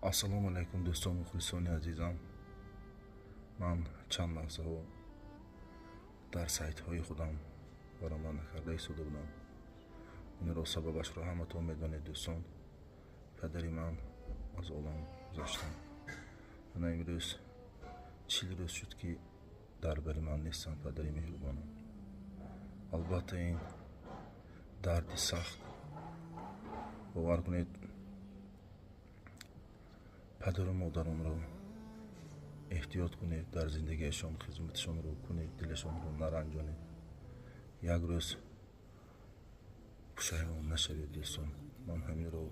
ассалому алайкум дӯстони мухлисони азизам. Ман чанд лаҳзаҳо дар сайтҳои худам баромад накарда истода будам. Инро сабабашро ҳаматон медонед дӯстон. Падари ман аз олам гузаштанд. Мана имрӯз 40 рӯз шуд ки дар бари ман нестанд падари меҳрубонам. албатта ин дарди сахт. бовар кунед, падару модаронро эҳтиёт кунед, дар зиндагиашон хизматшонро кунед, дилашонро наранҷонед. як рӯз пушаймон нашавед дӯстон. ман ҳаминро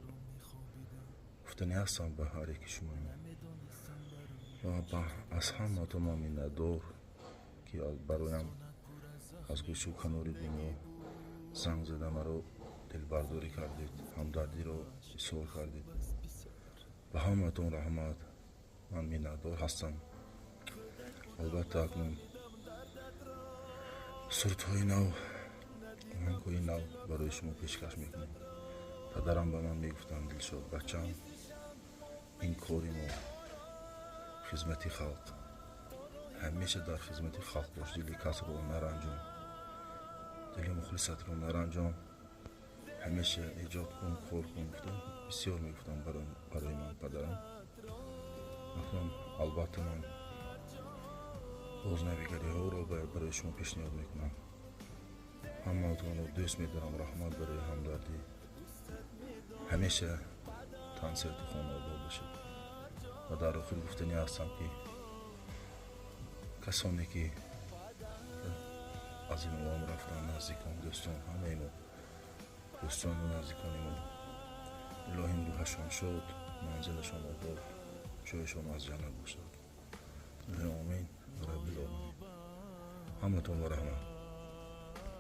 гуфтанӣ ҳастам ба ҳар яки шумо ва аз ҳаматон ман миннатдор ки бароям аз гӯшу канори дунё занг зада маро дилбардорӣ кардед, ҳамдардиро изҳор кардед. ба ҳаматон раҳмат. ман миннатдор ҳастам. албатта акнун сурудҳои нав, оҳангҳои нав барои шумо пешкаш мекунем. падарам ба ман мегуфтанд: дилшод бачам, ин кори мо хизмати халқ. ҳамеша дар хизмати халқ бош, дили касро наранҷон, дили мухлисатро наранҷон, ҳамеша эҷод кун, кор кун. бисёр мегуфтам барои ман падарам. акнун албатта ман бознавигариҳоро барои шумо пешниҳод мекунам. ҳамаатонро дӯст медорам. раҳмат барои ҳамдардӣ. ҳамеша тансерту хона обод бошед. ва дар охир гуфтанӣ ҳастам ки касоне ки аз ин олам рафтан, наздикон, дӯстон, ҳамаи мо дӯстону наздикони мо, илоҳим рӯҳашон шод, манзилашон обод, ҷойашон аз ҷаннат бошад. омин раббил оламин. ҳаматон ва раҳмат.